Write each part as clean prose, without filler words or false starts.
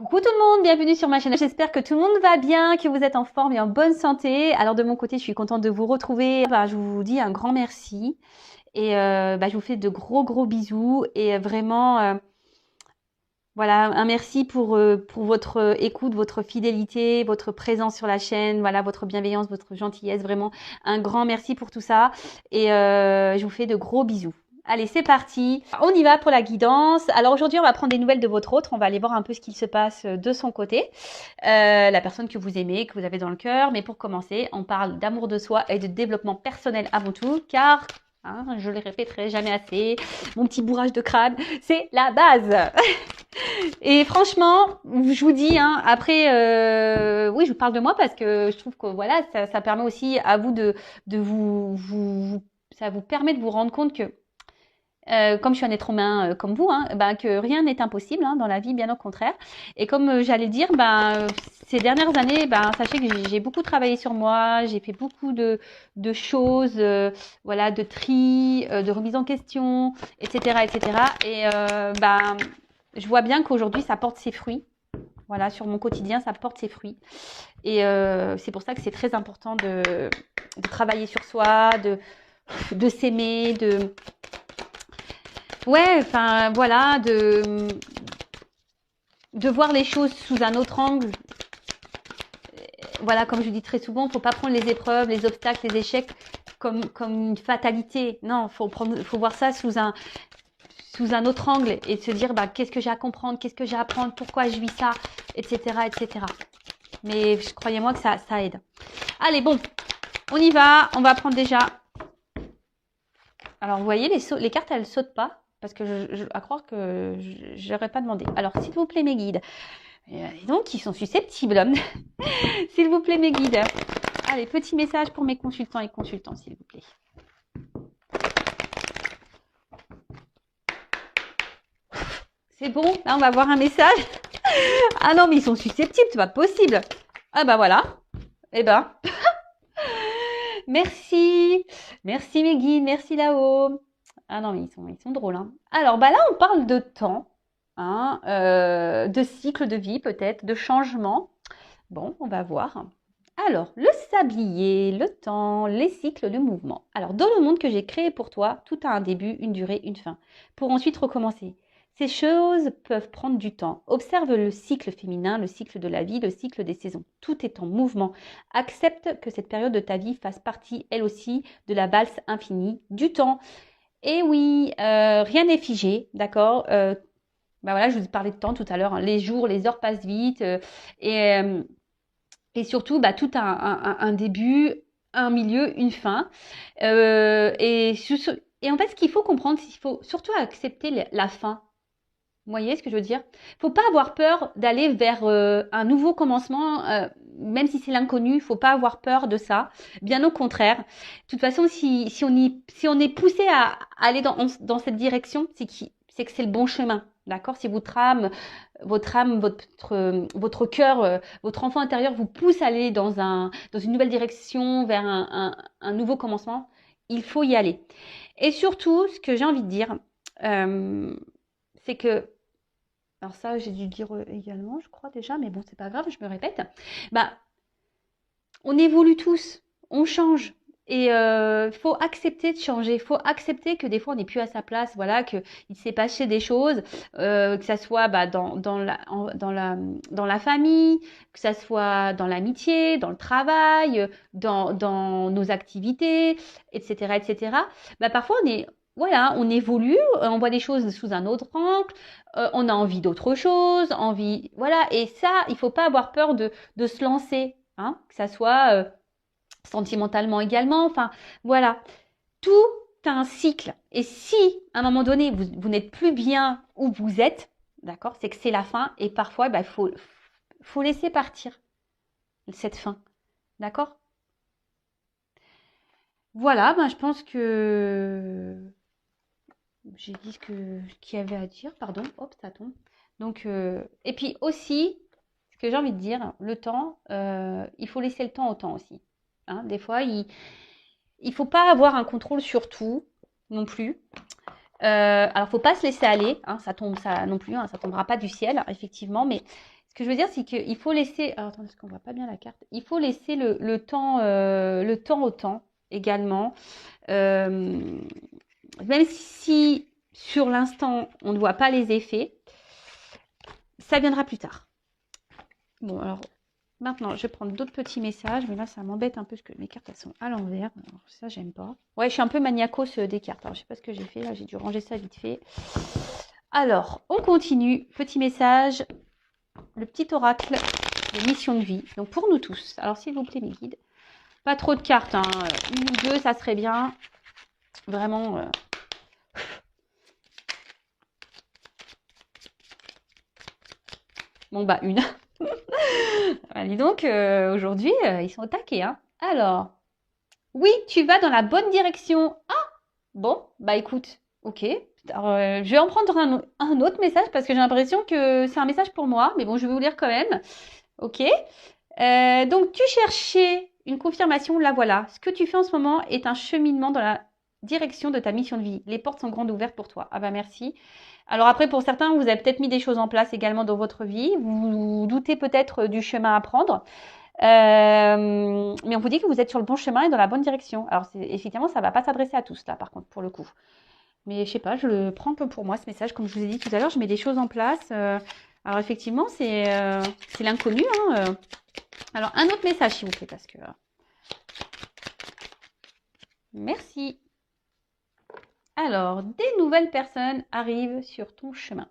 Coucou tout le monde, bienvenue sur ma chaîne. J'espère que tout le monde va bien, que vous êtes en forme et en bonne santé. Alors de mon côté, je suis contente de vous retrouver. Je vous dis un grand merci et je vous fais de gros bisous et vraiment voilà, un merci pour votre écoute, votre fidélité, votre présence sur la chaîne, voilà, votre bienveillance, votre gentillesse. Vraiment un grand merci pour tout ça et je vous fais de gros bisous. Allez, c'est parti. On y va pour la guidance. Alors aujourd'hui, on va prendre des nouvelles de votre autre. On va aller voir un peu ce qu'il se passe de son côté. La personne que vous aimez, que vous avez dans le cœur. Mais pour commencer, on parle d'amour de soi et de développement personnel avant tout. Car, je le répéterai jamais assez, mon petit bourrage de crâne, c'est la base. Et franchement, je vous dis, après, oui, je vous parle de moi parce que je trouve que voilà, ça permet aussi à vous de ça vous permet de vous rendre compte que comme je suis un être humain comme vous, que rien n'est impossible dans la vie, bien au contraire. Et comme j'allais dire, ces dernières années, sachez que j'ai beaucoup travaillé sur moi, j'ai fait beaucoup de choses, voilà, de tri, de remise en question, etc., etc. Et je vois bien qu'aujourd'hui, ça porte ses fruits. Voilà, sur mon quotidien, ça porte ses fruits. Et c'est pour ça que c'est très important de travailler sur soi, de s'aimer, ouais, enfin voilà, de voir les choses sous un autre angle. Voilà, comme je dis très souvent, faut pas prendre les épreuves, les obstacles, les échecs comme une fatalité. Non, faut voir ça sous un autre angle et se dire qu'est-ce que j'ai à comprendre, qu'est-ce que j'ai à apprendre, pourquoi je vis ça, etc., etc. Mais croyez-moi que ça aide. Allez, bon, on y va. On va prendre déjà. Alors, vous voyez, les cartes, elles sautent pas. Parce que à croire que je n'aurais pas demandé. Alors, s'il vous plaît, mes guides. Et donc, ils sont susceptibles. S'il vous plaît, mes guides. Allez, petit message pour mes consultants et consultants, s'il vous plaît. C'est bon, là, on va voir un message. Ah non, mais ils sont susceptibles, c'est pas possible. Ah voilà. Eh ben. Merci. Merci, mes guides. Merci là-haut. Ah non, mais ils sont drôles. Alors, là, on parle de temps, de cycle de vie peut-être, de changement. Bon, on va voir. Alors, le sablier, le temps, les cycles de mouvement. Alors, dans le monde que j'ai créé pour toi, tout a un début, une durée, une fin, pour ensuite recommencer. Ces choses peuvent prendre du temps. Observe le cycle féminin, le cycle de la vie, le cycle des saisons. Tout est en mouvement. Accepte que cette période de ta vie fasse partie, elle aussi, de la valse infinie du temps. Et oui, rien n'est figé, d'accord. Voilà, je vous parlais de temps tout à l'heure. Les jours, les heures passent vite. Et surtout, tout a un début, un milieu, une fin. Et en fait, ce qu'il faut comprendre, c'est qu'il faut surtout accepter la fin. Vous voyez ce que je veux dire? Faut pas avoir peur d'aller vers un nouveau commencement, même si c'est l'inconnu. Faut pas avoir peur de ça. Bien au contraire. De toute façon, si on est poussé à aller dans cette direction, c'est que c'est le bon chemin. D'accord? Si votre âme, votre cœur, votre enfant intérieur vous pousse à aller dans une nouvelle direction, vers un nouveau commencement, il faut y aller. Et surtout, ce que j'ai envie de dire, c'est que, alors ça j'ai dû dire également, je crois déjà, mais bon, c'est pas grave, je me répète. On évolue tous, on change. Et il faut accepter de changer, il faut accepter que des fois on n'est plus à sa place, voilà, qu'il s'est passé des choses, que ça soit dans la famille, que ça soit dans l'amitié, dans le travail, dans nos activités, etc., etc. Parfois on évolue, on voit des choses sous un autre angle, on a envie d'autre chose, voilà. Et ça, il faut pas avoir peur de se lancer, que ça soit sentimentalement également, enfin voilà, tout a un cycle. Et si à un moment donné vous n'êtes plus bien où vous êtes, d'accord, c'est que c'est la fin. Et parfois il faut laisser partir cette fin, d'accord. Voilà, je pense que j'ai dit qu'il y avait à dire, pardon, hop, ça tombe. Donc, et puis aussi, ce que j'ai envie de dire, le temps, il faut laisser le temps au temps aussi. Des fois, il faut pas avoir un contrôle sur tout non plus. Alors, faut pas se laisser aller, ça tombe, ça non plus, ça tombera pas du ciel, effectivement, mais Ce que je veux dire, c'est qu'il faut laisser... Alors, attendez, parce qu'on voit pas bien la carte. Il faut laisser le temps au temps également. Même si sur l'instant, on ne voit pas les effets, ça viendra plus tard. Bon, alors, maintenant, je vais prendre d'autres petits messages. Mais là, ça m'embête un peu parce que mes cartes, elles sont à l'envers. Alors, ça, j'aime pas. Ouais, je suis un peu maniacos des cartes. Alors, je sais pas ce que j'ai fait. Là, j'ai dû ranger ça vite fait. Alors, on continue. Petit message. Le petit oracle de mission de vie. Donc, pour nous tous. Alors, s'il vous plaît, mes guides. Pas trop de cartes. Hein. Une ou deux, ça serait bien. Vraiment... Bon, bah, une. Dis donc, aujourd'hui, ils sont au taquet. Hein. Alors, oui, tu vas dans la bonne direction. Ah, bon, bah écoute, ok. Alors, je vais en prendre un autre message parce que j'ai l'impression que c'est un message pour moi. Mais bon, je vais vous lire quand même. Ok. Donc, tu cherchais une confirmation, la voilà. Ce que tu fais en ce moment est un cheminement dans la direction de ta mission de vie. Les portes sont grandes ouvertes pour toi. Ah bah merci. Alors après, pour certains, vous avez peut-être mis des choses en place également dans votre vie. Vous doutez peut-être du chemin à prendre. Mais on vous dit que vous êtes sur le bon chemin et dans la bonne direction. Alors effectivement, ça ne va pas s'adresser à tous là, par contre, pour le coup. Mais je sais pas, je le prends que pour moi, ce message. Comme je vous ai dit tout à l'heure, je mets des choses en place. Alors effectivement, c'est l'inconnu. Hein. Alors un autre message, s'il vous plaît, parce que... Merci. Alors, des nouvelles personnes arrivent sur ton chemin.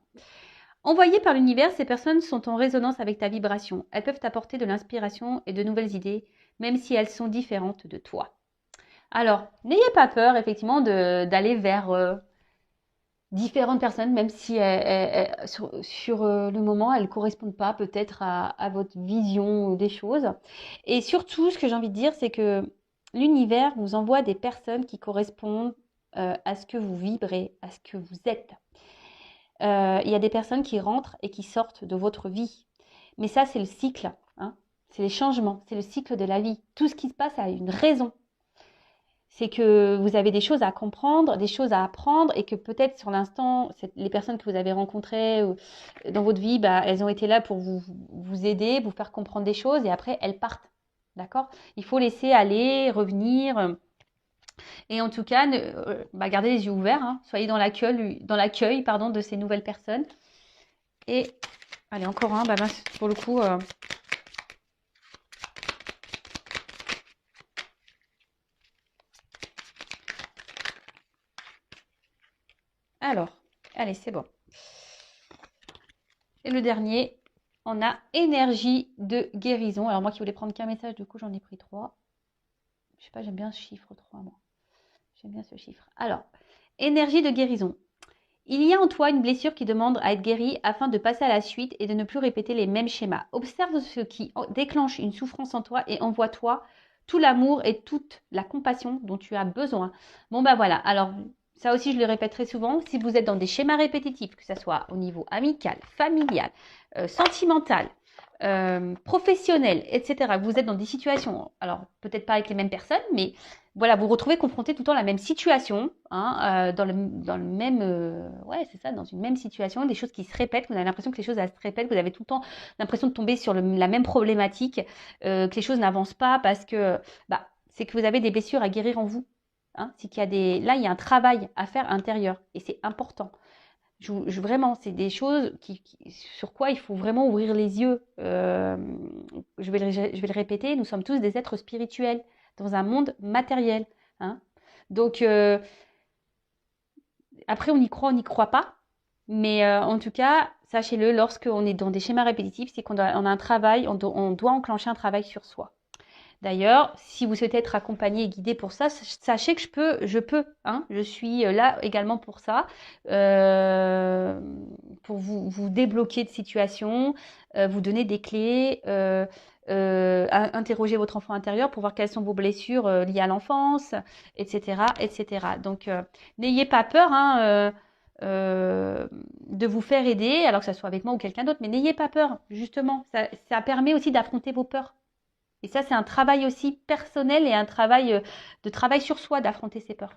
Envoyées par l'univers, ces personnes sont en résonance avec ta vibration. Elles peuvent t'apporter de l'inspiration et de nouvelles idées, même si elles sont différentes de toi. Alors, n'ayez pas peur, effectivement, d'aller vers différentes personnes, même si sur le moment, elles ne correspondent pas peut-être à votre vision des choses. Et surtout, ce que j'ai envie de dire, c'est que l'univers vous envoie des personnes qui correspondent à ce que vous vibrez, à ce que vous êtes. Il y a des personnes qui rentrent et qui sortent de votre vie. Mais ça, c'est le cycle. Hein. C'est les changements. C'est le cycle de la vie. Tout ce qui se passe a une raison. C'est que vous avez des choses à comprendre, des choses à apprendre et que peut-être sur l'instant, les personnes que vous avez rencontrées dans votre vie, bah, elles ont été là pour vous aider, vous faire comprendre des choses et après, elles partent. D'accord ? Il faut laisser aller, revenir... Et en tout cas, gardez les yeux ouverts, hein. Soyez dans l'accueil de ces nouvelles personnes. Et, allez, encore un, pour le coup... Alors, allez, c'est bon. Et le dernier, on a énergie de guérison. Alors moi qui voulais prendre qu'un message, du coup, j'en ai pris 3. Je sais pas, j'aime bien ce chiffre 3, moi. J'aime bien ce chiffre. Alors, énergie de guérison. Il y a en toi une blessure qui demande à être guérie afin de passer à la suite et de ne plus répéter les mêmes schémas. Observe ce qui déclenche une souffrance en toi et envoie-toi tout l'amour et toute la compassion dont tu as besoin. Bon, voilà. Alors, ça aussi, je le répéterai souvent. Si vous êtes dans des schémas répétitifs, que ce soit au niveau amical, familial, sentimental, professionnel, etc. Vous êtes dans des situations, alors peut-être pas avec les mêmes personnes, mais voilà, vous vous retrouvez confronté tout le temps à la même situation, hein, dans le même, ouais, c'est ça, dans une même situation, des choses qui se répètent, vous avez l'impression que les choses elles se répètent, vous avez tout le temps l'impression de tomber sur la même problématique, que les choses n'avancent pas parce que, c'est que vous avez des blessures à guérir en vous. Hein, c'est qu'il y a là, il y a un travail à faire intérieur et c'est important. Vraiment, c'est des choses sur quoi il faut vraiment ouvrir les yeux. Je vais le répéter, nous sommes tous des êtres spirituels dans un monde matériel. Hein. Donc, après, on y croit pas. Mais en tout cas, sachez-le, lorsqu'on est dans des schémas répétitifs, c'est qu'on a un travail, on doit enclencher un travail sur soi. D'ailleurs, si vous souhaitez être accompagné et guidé pour ça, sachez que je peux, hein, je suis là également pour ça, pour vous débloquer de situations, vous donner des clés, interroger votre enfant intérieur pour voir quelles sont vos blessures liées à l'enfance, etc., etc. Donc, n'ayez pas peur, hein, de vous faire aider, alors que ça soit avec moi ou quelqu'un d'autre, mais n'ayez pas peur, justement, ça permet aussi d'affronter vos peurs. Et ça, c'est un travail aussi personnel et un travail de travail sur soi d'affronter ses peurs.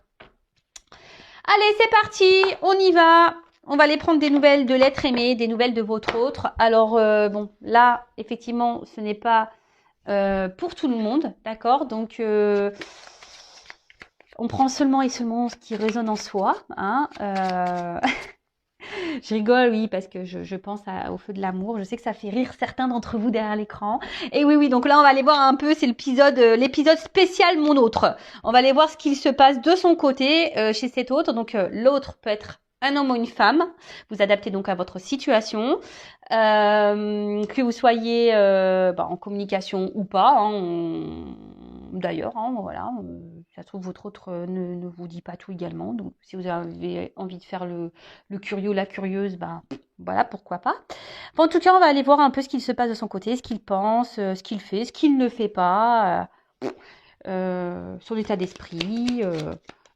Allez, c'est parti, on y va. On va aller prendre des nouvelles de l'être aimé, des nouvelles de votre autre. Alors, bon, là, effectivement, ce n'est pas pour tout le monde, d'accord? Donc, on prend seulement et seulement ce qui résonne en soi, hein. Je rigole, oui, parce que je pense au feu de l'amour. Je sais que ça fait rire certains d'entre vous derrière l'écran. Et oui, oui, donc là, on va aller voir un peu, c'est l'épisode spécial Mon autre. On va aller voir ce qu'il se passe de son côté chez cet autre. Donc, l'autre peut être un homme ou une femme. Vous adaptez donc à votre situation. Que vous soyez en communication ou pas. Hein, d'ailleurs, hein, voilà. Ça se trouve, votre autre ne vous dit pas tout également. Donc, si vous avez envie de faire le curieux, la curieuse, voilà, pourquoi pas. Bon, en tout cas, on va aller voir un peu ce qu'il se passe de son côté, ce qu'il pense, ce qu'il fait, ce qu'il ne fait pas, son état d'esprit,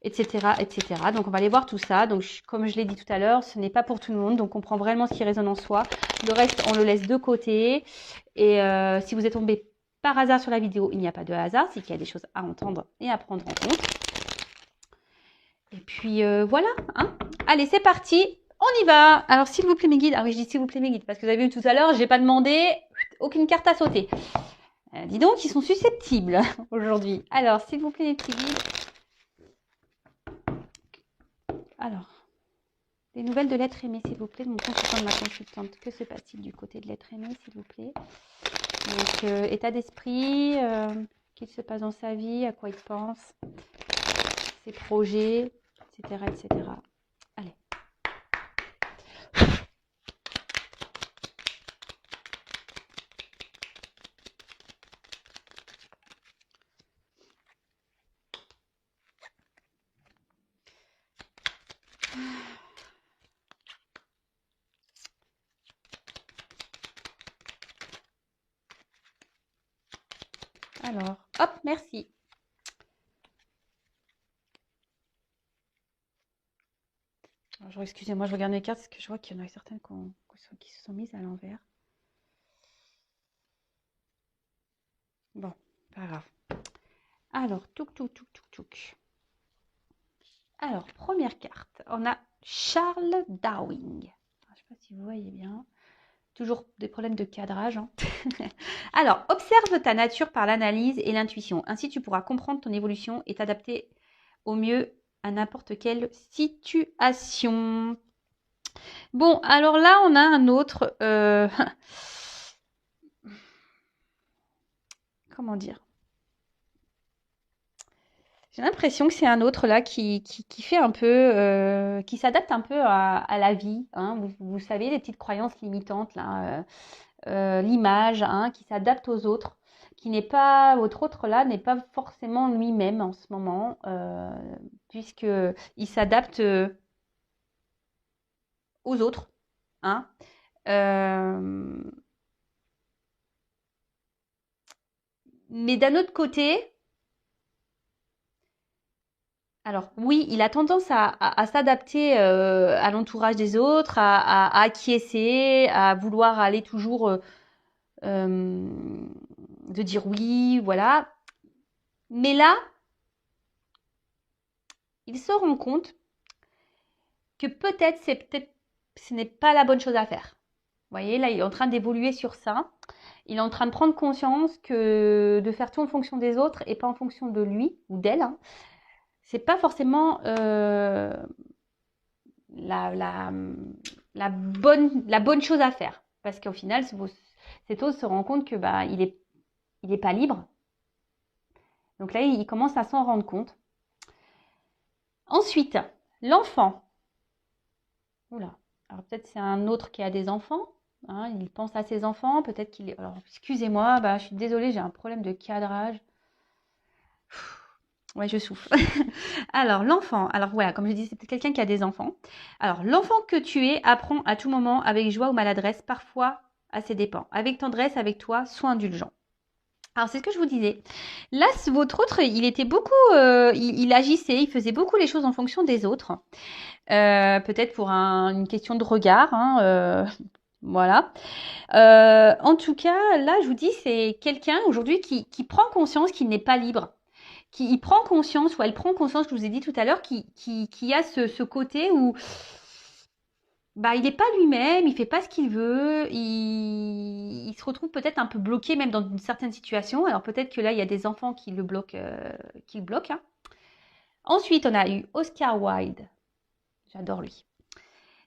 etc., etc. Donc, on va aller voir tout ça. Donc, comme je l'ai dit tout à l'heure, ce n'est pas pour tout le monde. Donc, on prend vraiment ce qui résonne en soi. Le reste, on le laisse de côté. Et si vous êtes tombé par hasard sur la vidéo, il n'y a pas de hasard. C'est qu'il y a des choses à entendre et à prendre en compte. Et puis, voilà. Hein. Allez, c'est parti. On y va. Alors, s'il vous plaît, mes guides. Ah oui, je dis s'il vous plaît, mes guides. Parce que vous avez vu tout à l'heure, j'ai pas demandé aucune carte à sauter. Dis donc, ils sont susceptibles aujourd'hui. Alors, s'il vous plaît, les petits guides. Alors, les nouvelles de l'être aimé, s'il vous plaît, de mon consultant, de ma consultante. Que se passe-t-il du côté de l'être aimé, s'il vous plaît? Donc, état d'esprit, qu'il se passe dans sa vie, à quoi il pense, ses projets, etc., etc. Allez. Alors, hop, merci. Alors, excusez-moi, je regarde mes cartes parce que je vois qu'il y en a certaines qui se sont mises à l'envers. Bon, pas grave. Alors, touk. Alors, première carte, on a Charles Darwin. Je ne sais pas si vous voyez bien. Toujours des problèmes de cadrage. Hein. Alors, observe ta nature par l'analyse et l'intuition. Ainsi, tu pourras comprendre ton évolution et t'adapter au mieux à n'importe quelle situation. Bon, alors là, on a un autre... Comment dire? J'ai l'impression que c'est un autre là qui fait un peu... qui s'adapte un peu à la vie. Hein. Vous savez, les petites croyances limitantes là... l'image, hein, qui s'adapte aux autres, qui n'est pas, votre autre là n'est pas forcément lui-même en ce moment, puisqu'il s'adapte aux autres. Hein. Mais d'un autre côté, alors oui, il a tendance à s'adapter à l'entourage des autres, à acquiescer, à vouloir aller toujours de dire oui, voilà. Mais là, il se rend compte que peut-être ce n'est pas la bonne chose à faire. Vous voyez, là, il est en train d'évoluer sur ça. Il est en train de prendre conscience que de faire tout en fonction des autres et pas en fonction de lui ou d'elle, hein, c'est pas forcément la bonne chose à faire. Parce qu'au final, cet autre se rend compte que il est pas libre. Donc là, il commence à s'en rendre compte. Ensuite, l'enfant. Oula. Alors peut-être c'est un autre qui a des enfants. Hein, il pense à ses enfants. Peut-être qu'il est... Alors excusez-moi, je suis désolée, j'ai un problème de cadrage. Ouais, je souffle. Alors, l'enfant. Alors, voilà, comme je dis, c'est quelqu'un qui a des enfants. Alors, l'enfant que tu es apprend à tout moment avec joie ou maladresse, parfois à ses dépens. Avec tendresse, avec toi, sois indulgent. Alors, c'est ce que je vous disais. Là, votre autre, il était beaucoup... il agissait, il faisait beaucoup les choses en fonction des autres. Peut-être pour une question de regard. Hein, voilà. En tout cas, là, je vous dis, c'est quelqu'un aujourd'hui qui prend conscience qu'il n'est pas libre. Qui prend conscience, ou elle prend conscience, je vous ai dit tout à l'heure, qui a ce côté où bah, il n'est pas lui-même, il fait pas ce qu'il veut, il se retrouve peut-être un peu bloqué même dans une certaine situation. Alors peut-être que là, il y a des enfants qui le bloquent, hein. Ensuite, on a eu Oscar Wilde. J'adore lui.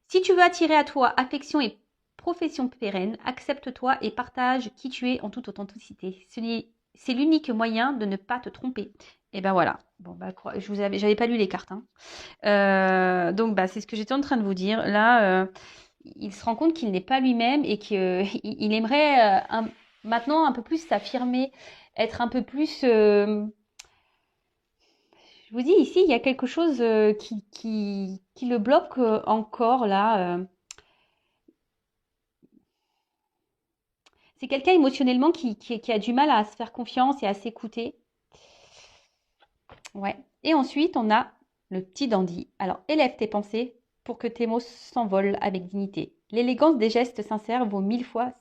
Si tu veux attirer à toi affection et profession pérenne, accepte-toi et partage qui tu es en toute authenticité. C'est l'unique moyen de ne pas te tromper. Et ben voilà. Bon, bah, j'avais pas lu les cartes, hein. Donc, bah, c'est ce que j'étais en train de vous dire. Là, il se rend compte qu'il n'est pas lui-même et qu'il aimerait maintenant un peu plus s'affirmer, être un peu plus. Je vous dis, ici, il y a quelque chose qui le bloque encore là. C'est quelqu'un émotionnellement qui a du mal à se faire confiance et à s'écouter. Ouais. Et ensuite, on a le petit dandy. Alors, élève tes pensées pour que tes mots s'envolent avec dignité. L'élégance des gestes sincères vaut 1000 fois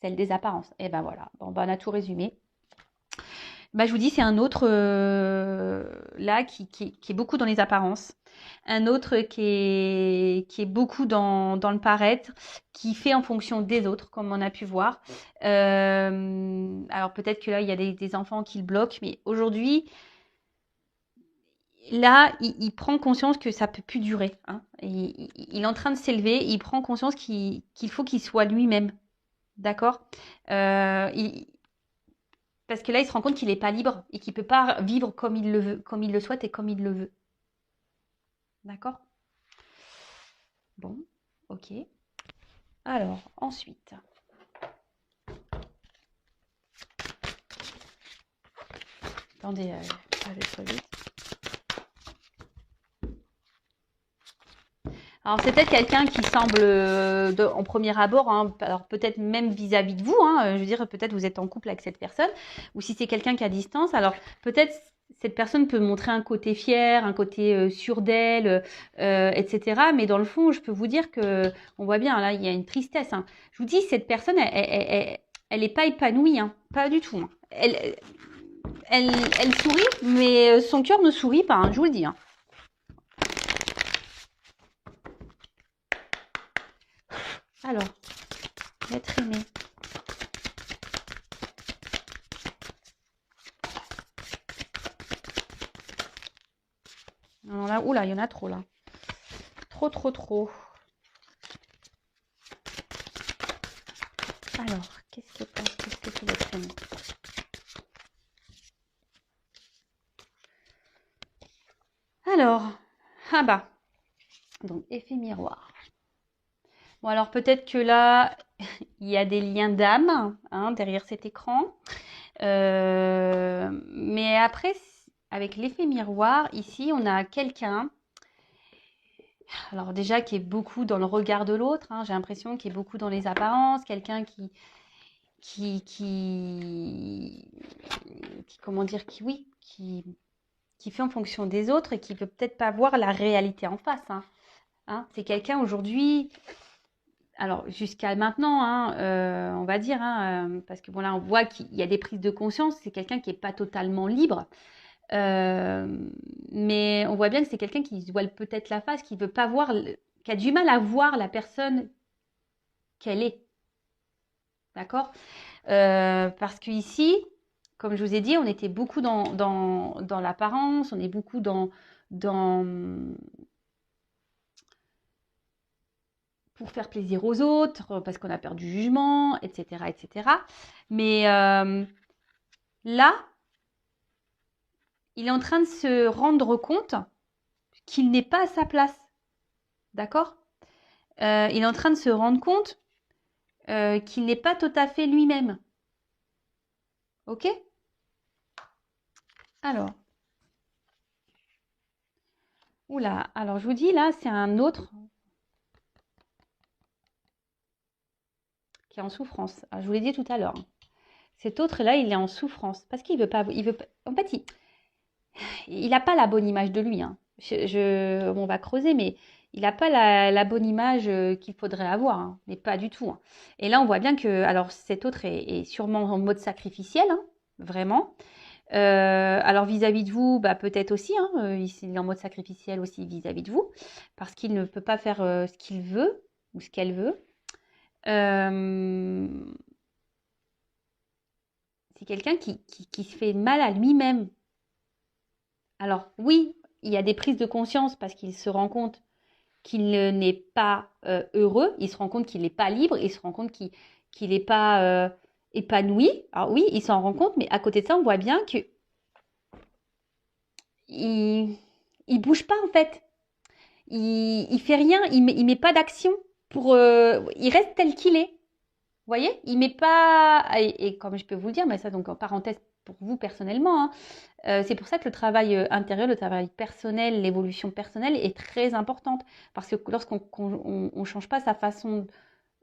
celle des apparences. Et ben voilà, bon, ben, on a tout résumé. Bah, je vous dis, c'est un autre là qui est beaucoup dans les apparences. Un autre qui est beaucoup dans le paraître, qui fait en fonction des autres, comme on a pu voir. Alors peut-être que là, il y a des enfants qui le bloquent, mais aujourd'hui, là, il prend conscience que ça peut plus durer, hein. Il est en train de s'élever, il prend conscience qu'il faut qu'il soit lui-même. D'accord. Euh, il- Parce que là, il se rend compte qu'il n'est pas libre et qu'il ne peut pas vivre comme il le veut, comme il le souhaite et comme il le veut. D'accord. Bon, ok. Alors, ensuite. Attendez, je vais trop vite. Alors, c'est peut-être quelqu'un qui semble, en premier abord, hein, alors peut-être même vis-à-vis de vous, hein, je veux dire, peut-être vous êtes en couple avec cette personne, ou si c'est quelqu'un qui est à distance, alors peut-être cette personne peut montrer un côté fier, un côté sûr d'elle, etc. Mais dans le fond, je peux vous dire que, on voit bien, là, il y a une tristesse, hein. Je vous dis, cette personne, elle est pas épanouie, hein, pas du tout, hein. Elle sourit, mais son cœur ne sourit pas, hein, je vous le dis, hein. Alors, l'être aimé. Non, là, oula, il y en a trop là. Trop, trop, trop. Alors, qu'est-ce que c'est l'être aimé? Alors, ah bah, donc effet miroir. Bon, alors peut-être que là, il y a des liens d'âme, hein, derrière cet écran. Mais après, avec l'effet miroir, ici, on a quelqu'un, alors déjà qui est beaucoup dans le regard de l'autre, hein, j'ai l'impression qu'il est beaucoup dans les apparences, quelqu'un comment dire, oui, qui fait en fonction des autres et qui peut peut-être pas voir la réalité en face, hein. Hein, c'est quelqu'un aujourd'hui, alors jusqu'à maintenant, hein, on va dire, hein, parce que bon là on voit qu'il y a des prises de conscience, c'est quelqu'un qui n'est pas totalement libre, mais on voit bien que c'est quelqu'un qui se voile peut-être la face, qui veut pas voir, qui a du mal à voir la personne qu'elle est, d'accord. Parce qu'ici, comme je vous ai dit, on était beaucoup dans l'apparence, on est beaucoup dans pour faire plaisir aux autres, parce qu'on a peur du jugement, etc., etc. Mais là, il est en train de se rendre compte qu'il n'est pas à sa place, d'accord. Il est en train de se rendre compte qu'il n'est pas tout à fait lui-même, ok. Alors, oula, alors je vous dis là, c'est un autre qui est en souffrance. Alors, je vous l'ai dit tout à l'heure, hein. Cet autre-là, il est en souffrance parce qu'il veut pas. En fait, il n'a pas la bonne image de lui, hein. On va creuser, mais il n'a pas la bonne image qu'il faudrait avoir, hein, mais pas du tout, hein. Et là, on voit bien que, alors, cet autre est sûrement en mode sacrificiel, hein, vraiment. Alors, vis-à-vis de vous, bah, peut-être aussi, hein, il est en mode sacrificiel aussi vis-à-vis de vous, parce qu'il ne peut pas faire ce qu'il veut, ou ce qu'elle veut. Euh, c'est quelqu'un qui se fait mal à lui-même. Alors oui, il y a des prises de conscience parce qu'il se rend compte qu'il n'est pas heureux, il se rend compte qu'il n'est pas libre, il se rend compte qu'il n'est pas épanoui. Alors oui, il s'en rend compte, mais à côté de ça, on voit bien que il bouge pas en fait. Il fait rien, il met pas d'action pour. Il reste tel qu'il est. Vous voyez, il met pas. Et comme je peux vous le dire, mais ça donc en parenthèse pour vous personnellement, hein, c'est pour ça que le travail intérieur, le travail personnel, l'évolution personnelle est très importante. Parce que lorsqu'on on change pas sa façon,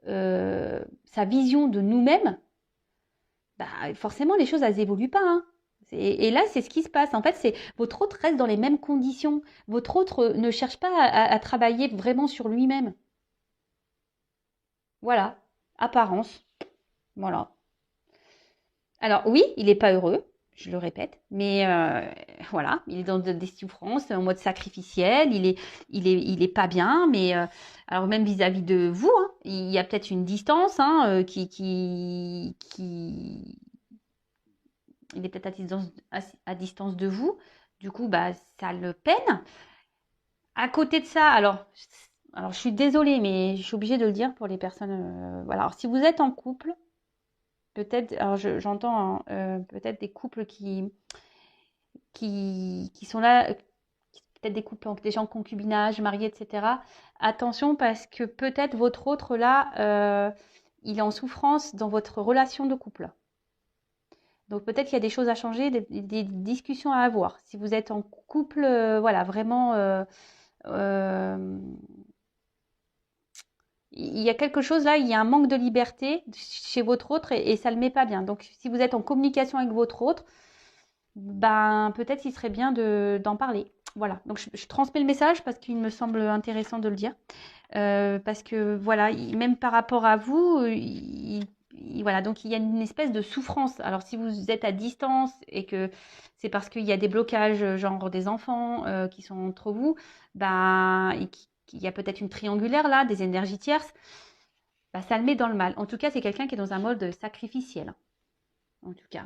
sa vision de nous-mêmes, bah, forcément les choses elles évoluent pas. Hein. Et là, c'est ce qui se passe. En fait, c'est votre autre reste dans les mêmes conditions. Votre autre ne cherche pas à travailler vraiment sur lui-même. Voilà, apparence. Voilà. Alors oui, il n'est pas heureux, je le répète, mais voilà, il est dans des souffrances en mode sacrificiel, il est pas bien, mais alors même vis-à-vis de vous, hein, il y a peut-être une distance hein, il est peut-être à distance de vous, du coup, bah, ça le peine. À côté de ça, alors je suis désolée, mais je suis obligée de le dire pour les personnes, voilà, alors si vous êtes en couple, peut-être, alors j'entends hein, peut-être des couples qui sont là, peut-être des couples déjà en concubinage, mariés, etc. Attention parce que peut-être votre autre là, il est en souffrance dans votre relation de couple. Donc peut-être qu'il y a des choses à changer, des discussions à avoir. Si vous êtes en couple, voilà, vraiment, euh, il y a quelque chose là, il y a un manque de liberté chez votre autre et ça ne le met pas bien. Donc si vous êtes en communication avec votre autre, ben peut-être qu'il serait bien d'en parler. Voilà, donc je transmets le message parce qu'il me semble intéressant de le dire. Parce que voilà, même par rapport à vous, voilà, donc il y a une espèce de souffrance. Alors si vous êtes à distance et que c'est parce qu'il y a des blocages, genre des enfants qui sont entre vous, ben, il y a peut-être une triangulaire là, des énergies tierces, ben, ça le met dans le mal. En tout cas, c'est quelqu'un qui est dans un mode sacrificiel, en tout cas.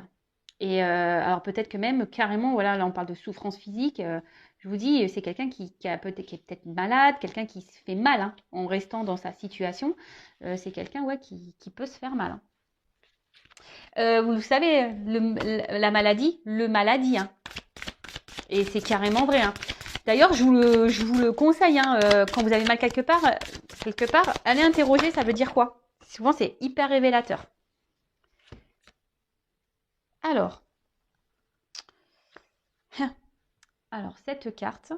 Et alors peut-être que même carrément, voilà, là on parle de souffrance physique. Je vous dis, c'est quelqu'un qui est peut-être malade, quelqu'un qui se fait mal hein, en restant dans sa situation. C'est quelqu'un ouais, qui peut se faire mal. Hein. Vous savez, la maladie, le maladie. Hein. Et c'est carrément vrai. Hein. D'ailleurs, je vous le conseille, hein, quand vous avez mal quelque part, allez interroger, ça veut dire quoi? Souvent, c'est hyper révélateur. Alors, cette carte.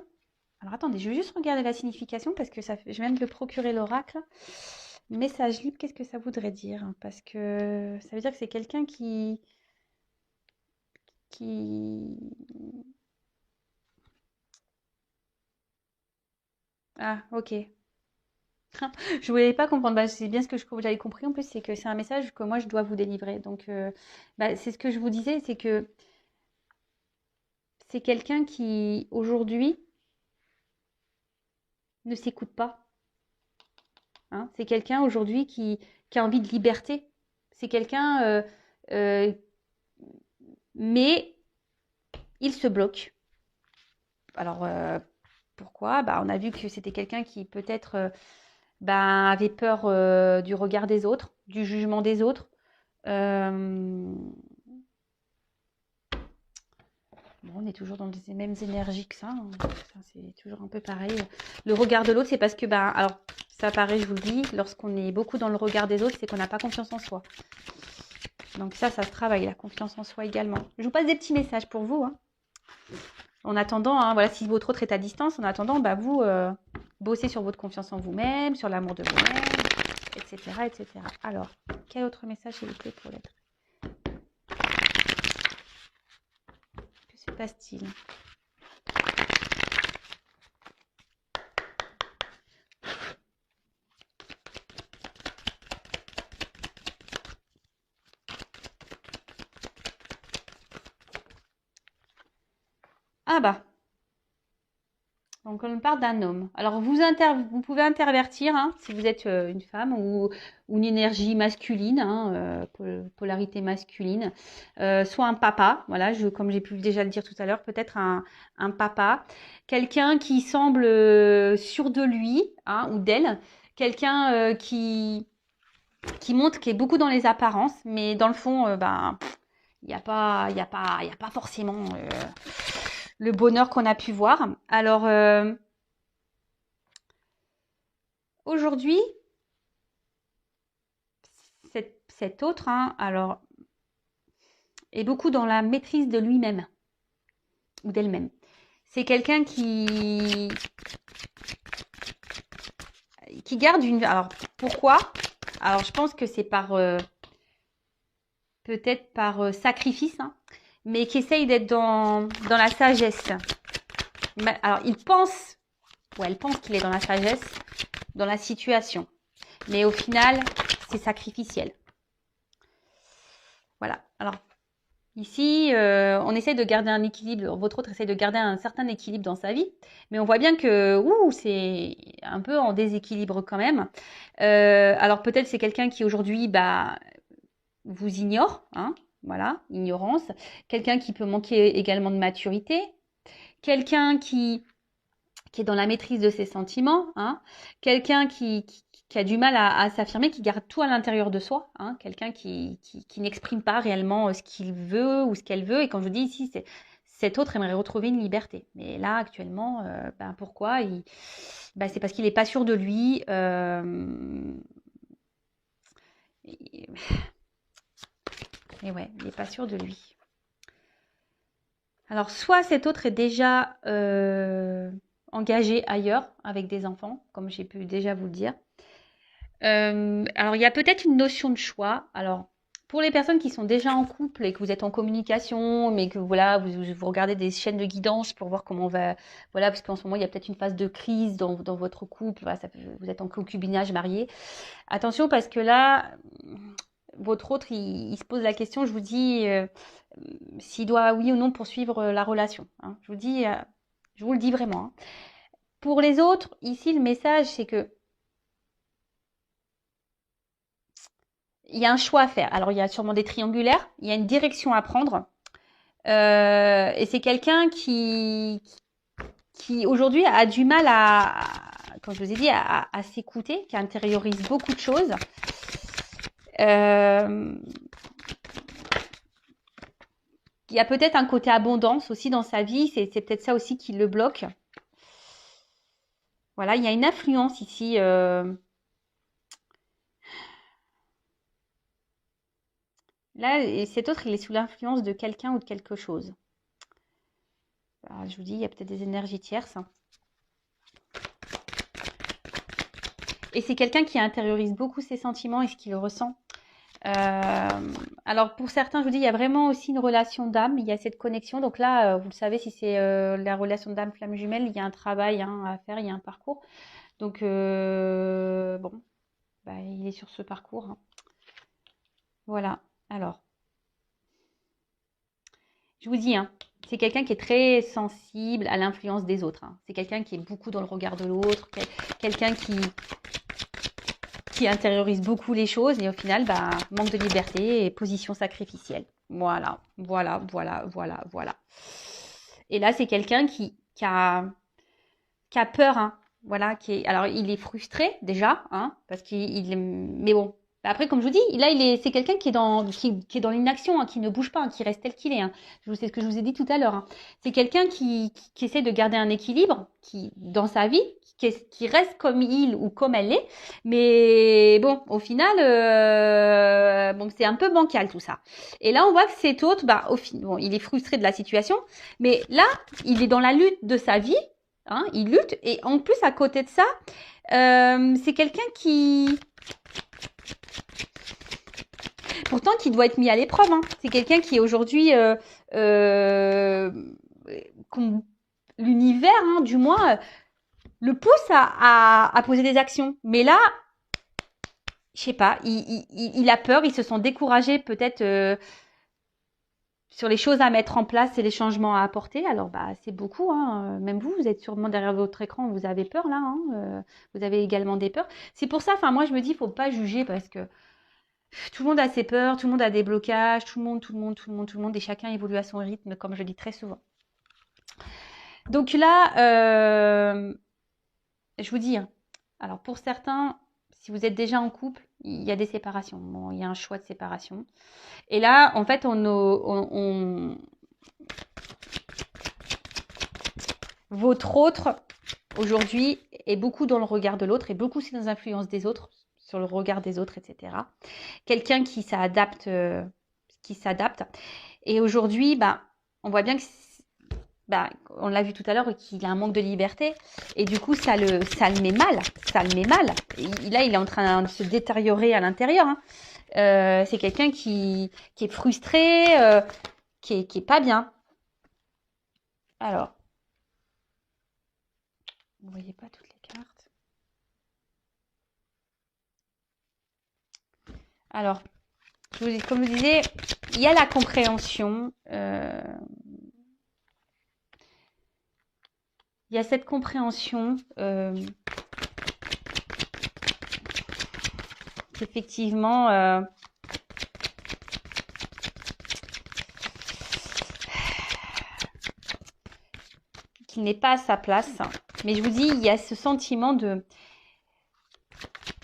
Alors attendez, je vais juste regarder la signification parce que je viens de le procurer l'oracle. Message libre, qu'est-ce que ça voudrait dire? Parce que ça veut dire que c'est quelqu'un qui... Ah, ok. Je voulais pas comprendre. Bah, c'est bien ce que j'avais compris en plus, c'est que c'est un message que moi je dois vous délivrer. Donc, bah, c'est ce que je vous disais, c'est que c'est quelqu'un qui aujourd'hui ne s'écoute pas. Hein. C'est quelqu'un aujourd'hui qui a envie de liberté. C'est quelqu'un, euh, mais il se bloque. Alors, pourquoi? Bah, on a vu que c'était quelqu'un qui peut-être bah, avait peur du regard des autres, du jugement des autres. Euh, Bon, on est toujours dans les mêmes énergies que ça. Hein. C'est toujours un peu pareil. Le regard de l'autre, c'est parce que, bah, alors, ça paraît, je vous le dis, lorsqu'on est beaucoup dans le regard des autres, c'est qu'on n'a pas confiance en soi. Donc ça se travaille, la confiance en soi également. Je vous passe des petits messages pour vous. Hein. En attendant, hein, voilà, si votre autre est à distance, en attendant, bah, vous bossez sur votre confiance en vous-même, sur l'amour de vous-même, etc., etc. Alors, quel autre message s'il vous plaît pour l'être? Que se passe-t-il? Ah bah, Donc, on parle d'un homme. Alors, vous pouvez intervertir, hein, si vous êtes une femme ou une énergie masculine, hein, polarité masculine, soit un papa, voilà, comme j'ai pu déjà le dire tout à l'heure, peut-être un papa, quelqu'un qui semble sûr de lui, hein, ou d'elle, quelqu'un qui montre, qui est beaucoup dans les apparences, mais dans le fond, il n'y a pas, il y a pas, il y a pas forcément le bonheur qu'on a pu voir. Alors, aujourd'hui, cet autre, hein, alors, est beaucoup dans la maîtrise de lui-même ou d'elle-même. C'est quelqu'un qui garde une... Alors, pourquoi? Alors, je pense que c'est peut-être par sacrifice, hein, mais qui essaye d'être dans la sagesse. Alors, elle pense qu'il est dans la sagesse, dans la situation. Mais au final, c'est sacrificiel. Voilà. Alors, ici, on essaie de garder un équilibre. Votre autre essaie de garder un certain équilibre dans sa vie. Mais on voit bien que c'est un peu en déséquilibre quand même. Alors, peut-être c'est quelqu'un qui aujourd'hui vous ignore. Hein, voilà, ignorance. Quelqu'un qui peut manquer également de maturité. Quelqu'un qui est dans la maîtrise de ses sentiments, hein, quelqu'un qui a du mal à s'affirmer, qui garde tout à l'intérieur de soi, hein, quelqu'un qui n'exprime pas réellement ce qu'il veut ou ce qu'elle veut. Et quand je dis ici, cet autre aimerait retrouver une liberté. Mais là, actuellement, pourquoi c'est parce qu'il n'est pas sûr de lui. Et ouais, il n'est pas sûr de lui. Alors, soit cet autre est déjà engagé ailleurs avec des enfants, comme j'ai pu déjà vous le dire. Alors, il y a peut-être une notion de choix. Alors, pour les personnes qui sont déjà en couple et que vous êtes en communication, mais que voilà, vous regardez des chaînes de guidance pour voir comment on va, voilà, parce qu'en ce moment il y a peut-être une phase de crise dans votre couple. Voilà, vous êtes en concubinage marié. Attention parce que là, votre autre, il se pose la question. Je vous dis s'il doit oui ou non poursuivre la relation. Hein. Je vous le dis vraiment. Hein. Pour les autres, ici le message c'est que il y a un choix à faire. Alors, il y a sûrement des triangulaires, il y a une direction à prendre. Et c'est quelqu'un qui aujourd'hui a du mal comme je vous ai dit, à s'écouter, qui intériorise beaucoup de choses. Il y a peut-être un côté abondance aussi dans sa vie, c'est peut-être ça aussi qui le bloque. Voilà, il y a une influence ici. Là, et cet autre, il est sous l'influence de quelqu'un ou de quelque chose. Alors, je vous dis, il y a peut-être des énergies tierces. Et c'est quelqu'un qui intériorise beaucoup ses sentiments et ce qu'il ressent. Alors, pour certains, je vous dis, il y a vraiment aussi une relation d'âme. Il y a cette connexion. Donc là, vous le savez, si c'est la relation d'âme flamme jumelle, il y a un travail à faire, il y a un parcours. Donc, bon, il est sur ce parcours. Hein. Voilà. Alors, je vous dis, hein, c'est quelqu'un qui est très sensible à l'influence des autres. Hein. C'est quelqu'un qui est beaucoup dans le regard de l'autre, quelqu'un qui intériorise beaucoup les choses et au final, manque de liberté et position sacrificielle. Voilà, voilà, voilà, voilà, voilà. Et là, c'est quelqu'un qui a peur, hein. Voilà, alors il est frustré déjà, hein, parce mais bon. Après, comme je vous dis, là, c'est quelqu'un qui est dans l'inaction, hein, qui ne bouge pas, hein, qui reste tel qu'il est. Hein. C'est ce que je vous ai dit tout à l'heure. Hein. C'est quelqu'un qui essaie de garder un équilibre, dans sa vie, qui reste comme il ou comme elle est. Mais bon, au final, c'est un peu bancal tout ça. Et là, on voit que cet autre, il est frustré de la situation, mais là, il est dans la lutte de sa vie. Hein, il lutte et en plus à côté de ça, c'est quelqu'un pourtant qui doit être mis à l'épreuve. Hein. C'est quelqu'un qui aujourd'hui, l'univers, hein, du moins, le pousse à poser des actions. Mais là, je sais pas, il a peur, il se sent découragé peut-être. sur les choses à mettre en place et les changements à apporter. Alors, bah, c'est beaucoup, hein. Même vous, vous êtes sûrement derrière votre écran, vous avez peur là, hein. Vous avez également des peurs. C'est pour ça, enfin, moi, je me dis, il faut pas juger parce que tout le monde a ses peurs, tout le monde a des blocages, tout le monde, et chacun évolue à son rythme, comme je dis très souvent. Donc là, je vous dis, hein, alors pour certains, si vous êtes déjà en couple, il y a des séparations. Bon, il y a un choix de séparation. Et là, en fait, votre autre, aujourd'hui, est beaucoup dans le regard de l'autre et beaucoup aussi dans l'influence des autres, sur le regard des autres, etc. Quelqu'un qui s'adapte, Et aujourd'hui, bah, on voit bien que, bah, on l'a vu tout à l'heure, qu'il a un manque de liberté. Et du coup, ça le met mal. Ça le met mal. Et là, il est en train de se détériorer à l'intérieur, hein. C'est quelqu'un qui est frustré, qui est pas bien. Alors, vous voyez pas toutes les cartes. Alors, comme je vous disais, il y a la compréhension. Il y a cette compréhension qu'effectivement, qu'il n'est pas à sa place. Mais je vous dis, il y a ce sentiment de...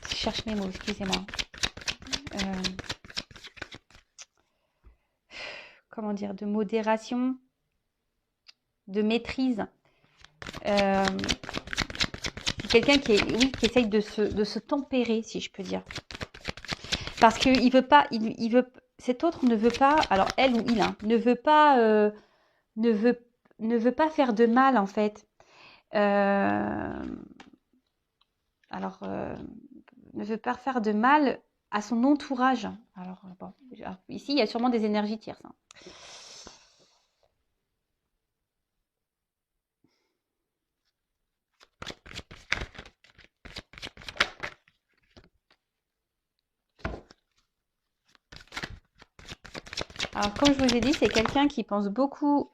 Je cherche mes mots, excusez-moi. Comment dire, de modération, de maîtrise. C'est quelqu'un qui essaye de se tempérer, si je peux dire. Parce que il veut pas, il veut, cet autre ne veut pas, alors elle ou il, hein, ne veut pas faire de mal en fait. Ne veut pas faire de mal à son entourage. Alors bon, ici il y a sûrement des énergies tierces, hein. Alors, comme je vous ai dit, c'est quelqu'un qui pense beaucoup.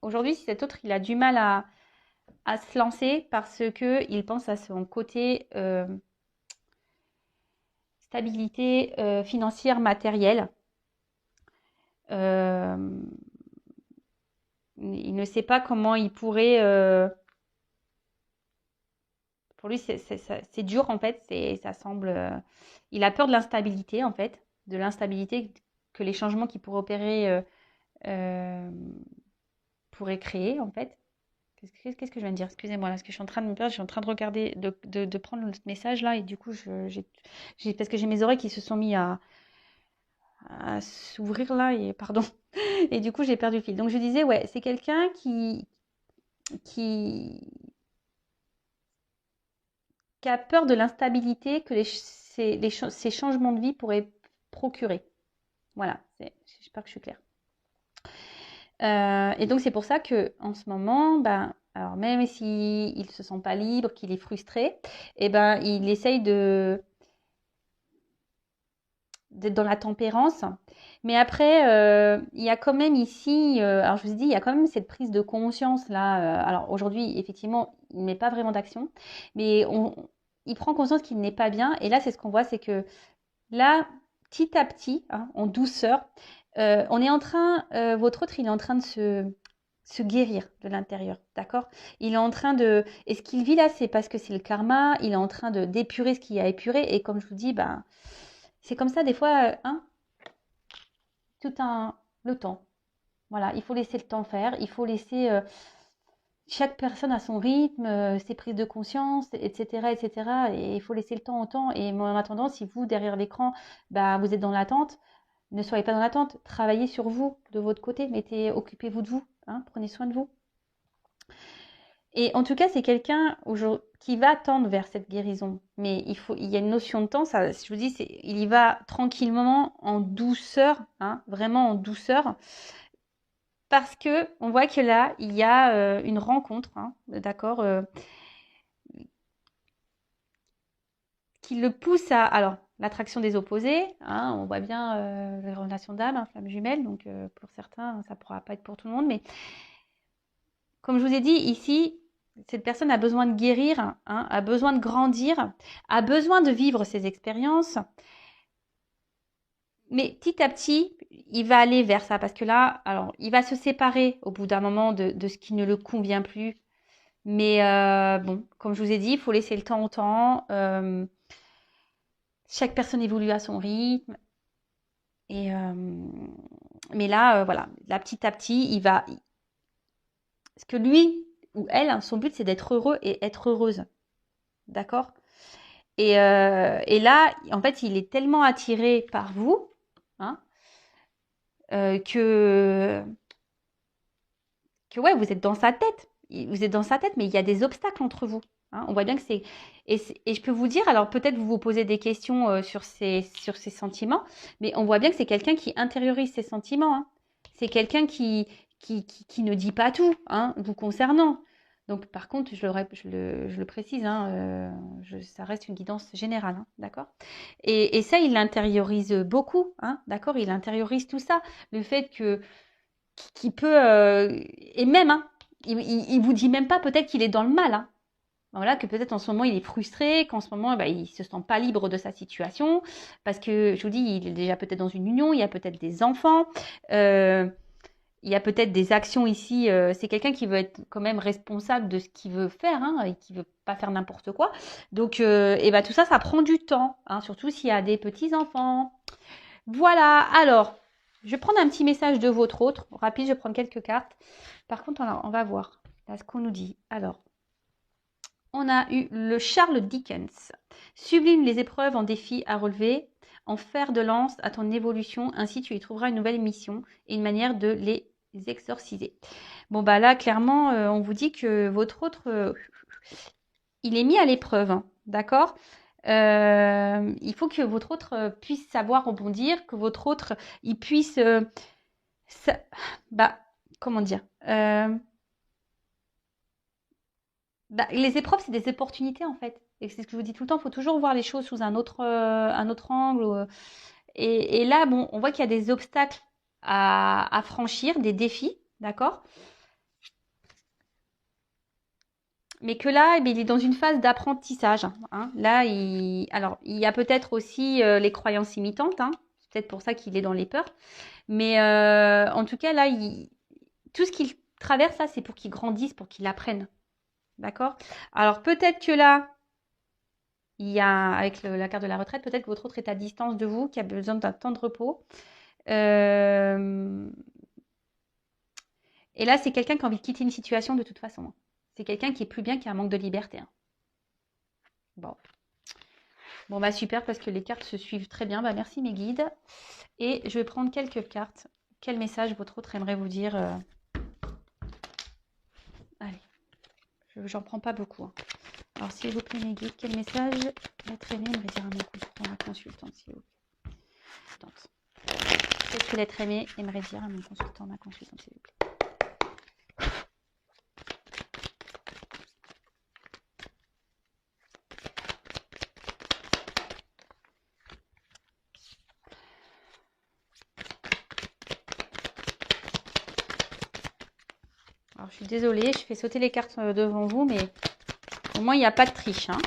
Aujourd'hui, si cet autre, il a du mal à se lancer parce qu'il pense à son côté stabilité financière, matérielle. Il ne sait pas comment il pourrait... pour lui, c'est dur en fait. Ça semble... il a peur de l'instabilité en fait. De l'instabilité que les changements qu'il pourrait opérer pourraient créer en fait. Qu'est-ce que je viens de dire? Excusez-moi, là, parce que je suis en train de me perdre, je suis en train de regarder, de prendre le message là, et du coup, parce que j'ai mes oreilles qui se sont mis à s'ouvrir là, et pardon, et du coup, j'ai perdu le fil. Donc, je disais, ouais, c'est quelqu'un qui a peur de l'instabilité que ces changements de vie pourraient procurer. Voilà, j'espère que je suis claire. Et donc, c'est pour ça que en ce moment, ben, alors même s'il ne se sent pas libre, qu'il est frustré, eh ben, il essaye d'être dans la tempérance. Mais après, il y a quand même ici, alors je vous ai dit, il y a quand même cette prise de conscience là. Alors aujourd'hui, effectivement, il ne met pas vraiment d'action, mais il prend conscience qu'il n'est pas bien. Et là, c'est ce qu'on voit, c'est que là, petit à petit, hein, en douceur, on est en train, votre autre, il est en train de se guérir de l'intérieur, d'accord? Il est en train de... Et ce qu'il vit là, c'est parce que c'est le karma, il est en train d'épurer ce qu'il y a épuré, et comme je vous dis, ben, c'est comme ça des fois, hein, le temps. Voilà, il faut laisser le temps faire, il faut laisser... chaque personne a son rythme, ses prises de conscience, etc., etc. Et il faut laisser le temps au temps. Et en attendant, si vous, derrière l'écran, bah, vous êtes dans l'attente, ne soyez pas dans l'attente. Travaillez sur vous, de votre côté. Occupez-vous de vous. Hein, prenez soin de vous. Et en tout cas, c'est quelqu'un qui va tendre vers cette guérison. Mais il y a une notion de temps. Ça, je vous dis, il y va tranquillement, en douceur, hein, vraiment en douceur. Parce que on voit que là, il y a une rencontre, hein, d'accord, qui le pousse à... Alors, l'attraction des opposés, hein, on voit bien les relations d'âme, hein, flammes jumelles, donc pour certains, ça ne pourra pas être pour tout le monde, mais comme je vous ai dit, ici, cette personne a besoin de guérir, hein, a besoin de grandir, a besoin de vivre ses expériences, mais petit à petit, il va aller vers ça, parce que là, alors, il va se séparer au bout d'un moment de ce qui ne le convient plus, mais bon, comme je vous ai dit, il faut laisser le temps au temps, chaque personne évolue à son rythme, et mais là, voilà, là, petit à petit, il va... Parce que lui ou elle, hein, son but, c'est d'être heureux et être heureuse. D'accord? Et là, en fait, il est tellement attiré par vous, hein, que ouais, vous êtes dans sa tête. Vous êtes dans sa tête, mais il y a des obstacles entre vous. Hein. On voit bien que c'est... Et je peux vous dire, alors peut-être vous vous posez des questions sur ces sentiments, mais on voit bien que c'est quelqu'un qui intériorise ses sentiments. Hein. C'est quelqu'un qui ne dit pas tout, hein, vous concernant. Donc par contre, je le précise, hein, ça reste une guidance générale, hein, d'accord? Et ça, il l'intériorise beaucoup, hein, d'accord? Il intériorise tout ça. Le fait que qui peut et même hein, il vous dit même pas peut-être qu'il est dans le mal hein. Voilà, que peut-être en ce moment il est frustré, qu'en ce moment bah, il se sent pas libre de sa situation parce que je vous dis il est déjà peut-être dans une union, il y a peut-être des enfants, il y a peut-être des actions ici. C'est quelqu'un qui veut être quand même responsable de ce qu'il veut faire hein, et qui veut pas faire n'importe quoi. Donc et bah, tout ça, ça prend du temps, hein, surtout s'il y a des petits enfants. Voilà, alors, je vais prendre un petit message de votre autre. Rapide, je vais prendre quelques cartes. Par contre, on va voir là, ce qu'on nous dit. Alors, on a eu le Charles Dickens. Sublime les épreuves en défis à relever, en fer de lance à ton évolution. Ainsi, tu y trouveras une nouvelle mission et une manière de les exorciser. Bon, bah là, clairement, on vous dit que votre autre, il est mis à l'épreuve. Hein, d'accord? Il faut que votre autre puisse savoir rebondir, que votre autre il puisse ça- bah comment dire bah, les épreuves c'est des opportunités en fait et c'est ce que je vous dis tout le temps, il faut toujours voir les choses sous un autre angle et là bon on voit qu'il y a des obstacles à franchir, des défis, d'accord, mais que là, eh bien, il est dans une phase d'apprentissage. Hein. Là, alors, il y a peut-être aussi les croyances imitantes. Hein. C'est peut-être pour ça qu'il est dans les peurs. Mais en tout cas, là, tout ce qu'il traverse, là, c'est pour qu'il grandisse, pour qu'il apprenne. D'accord? Alors, peut-être que là, il y a, avec la carte de la retraite, peut-être que votre autre est à distance de vous, qui a besoin d'un temps de repos. Euh, Et là, c'est quelqu'un qui a envie de quitter une situation de toute façon. Hein. C'est quelqu'un qui est plus bien, qui a un manque de liberté. Hein. Bon. Bon, bah super, parce que les cartes se suivent très bien. Bah, merci mes guides. Et je vais prendre quelques cartes. Quel message votre autre aimerait vous dire Allez, j'en prends pas beaucoup. Hein. Alors, s'il vous plaît, mes guides, quel message l'être aimé aimerait dire à mon consultant, ma consultante, s'il vous plaît. Qu'est-ce que l'être aimé aimerait dire à mon consultant, ma consultante, s'il vous plaît. Alors, je suis désolée, je fais sauter les cartes devant vous, mais au moins, il n'y a pas de triche. Hein.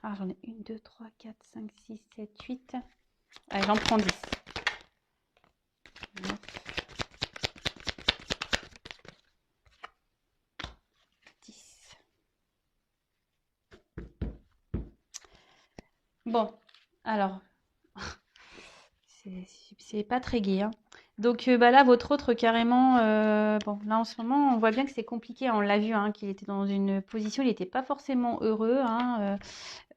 Alors, j'en ai 1, 2, 3, 4, 5, 6, 7, 8. Allez, j'en prends 10. 9, 10. Bon, alors, c'est pas très gai. Hein. Donc bah là, votre autre carrément, bon, là en ce moment, on voit bien que c'est compliqué. On l'a vu, hein, qu'il était dans une position, il n'était pas forcément heureux. Hein,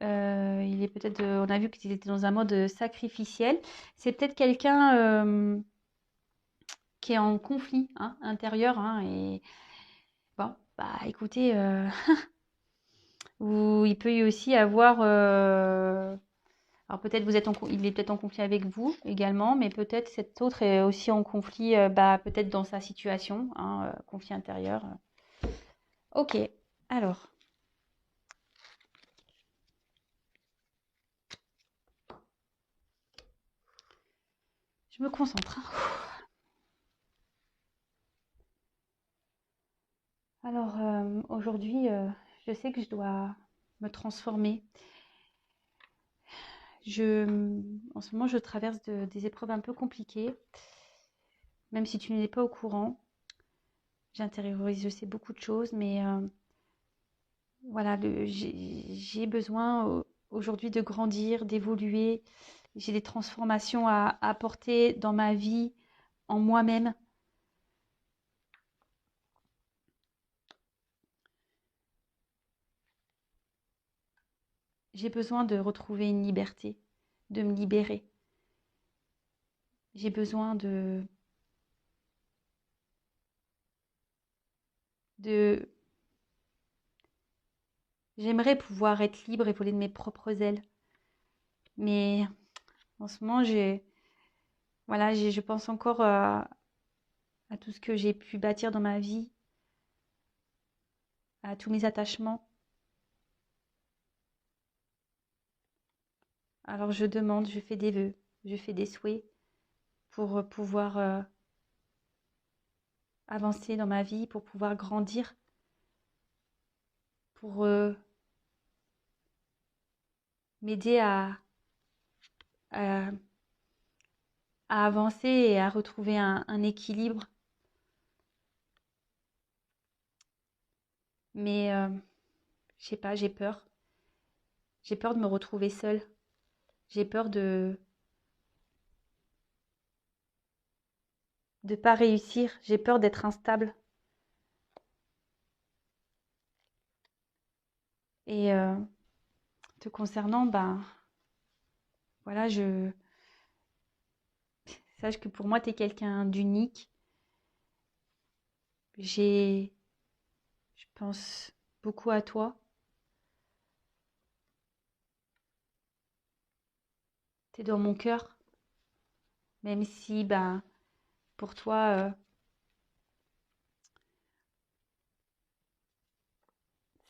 il est peut-être, on a vu qu'il était dans un mode sacrificiel. C'est peut-être quelqu'un qui est en conflit hein, intérieur. Hein, et bon, bah écoutez, il peut y aussi avoir... alors peut-être il est peut-être en conflit avec vous également, mais peut-être cet autre est aussi en conflit, peut-être dans sa situation, hein, conflit intérieur. Ok, alors. Je me concentre. Alors aujourd'hui, je sais que je dois me transformer. En ce moment, je traverse des épreuves un peu compliquées. Même si tu n'es pas au courant, j'intériorise, je sais beaucoup de choses, mais voilà, j'ai besoin aujourd'hui de grandir, d'évoluer. J'ai des transformations à apporter dans ma vie, en moi-même. J'ai besoin de retrouver une liberté, de me libérer. J'ai besoin de... J'aimerais pouvoir être libre et voler de mes propres ailes. Mais en ce moment, voilà, je pense encore à tout ce que j'ai pu bâtir dans ma vie, à tous mes attachements. Alors je demande, je fais des vœux, je fais des souhaits pour pouvoir avancer dans ma vie, pour pouvoir grandir, pour m'aider à, à avancer et à retrouver un équilibre. Mais je sais pas, j'ai peur. J'ai peur de me retrouver seule. J'ai peur de pas réussir. J'ai peur d'être instable. Et te concernant, voilà, sache que pour moi, tu es quelqu'un d'unique. Je pense beaucoup à toi. Tu es dans mon cœur. Même si, pour toi,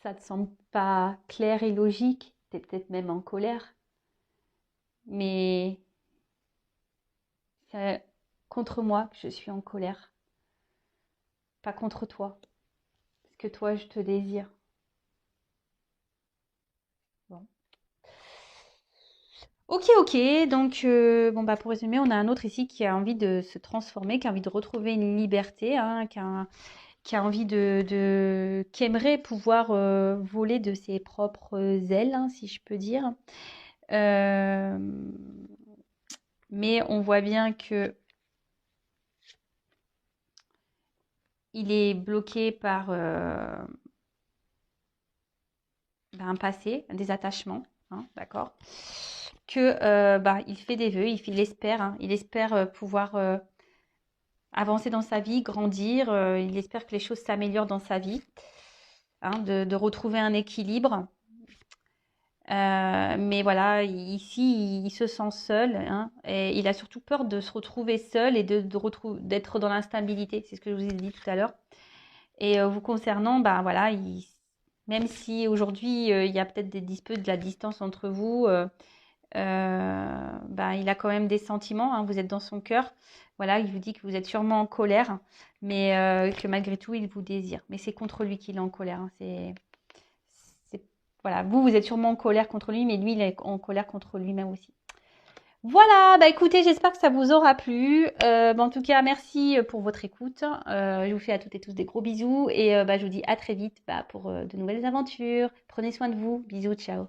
ça te semble pas clair et logique. Tu es peut-être même en colère. Mais c'est contre moi que je suis en colère. Pas contre toi. Parce que toi, je te désire. Bon. Ok, ok. Donc, pour résumer, on a un autre ici qui a envie de se transformer, qui a envie de retrouver une liberté, hein, qui a envie qui aimerait pouvoir voler de ses propres ailes, hein, si je peux dire. Euh, mais on voit bien que il est bloqué par un passé, des attachements, hein, d'accord. Que il fait des vœux, il espère, hein, il espère pouvoir avancer dans sa vie, grandir. Il espère que les choses s'améliorent dans sa vie, hein, de retrouver un équilibre. Mais voilà, ici, il se sent seul, hein, et il a surtout peur de se retrouver seul et d'être dans l'instabilité. C'est ce que je vous ai dit tout à l'heure. Et vous concernant, voilà, même si aujourd'hui il y a peut-être des disputes, de la distance entre vous, il a quand même des sentiments, hein, vous êtes dans son cœur. Voilà, il vous dit que vous êtes sûrement en colère, mais que malgré tout, il vous désire. Mais c'est contre lui qu'il est en colère, hein. Voilà, vous êtes sûrement en colère contre lui, mais lui, il est en colère contre lui-même aussi. Voilà, écoutez, j'espère que ça vous aura plu. En tout cas, merci pour votre écoute. Je vous fais à toutes et tous des gros bisous et je vous dis à très vite pour de nouvelles aventures. Prenez soin de vous. Bisous, ciao.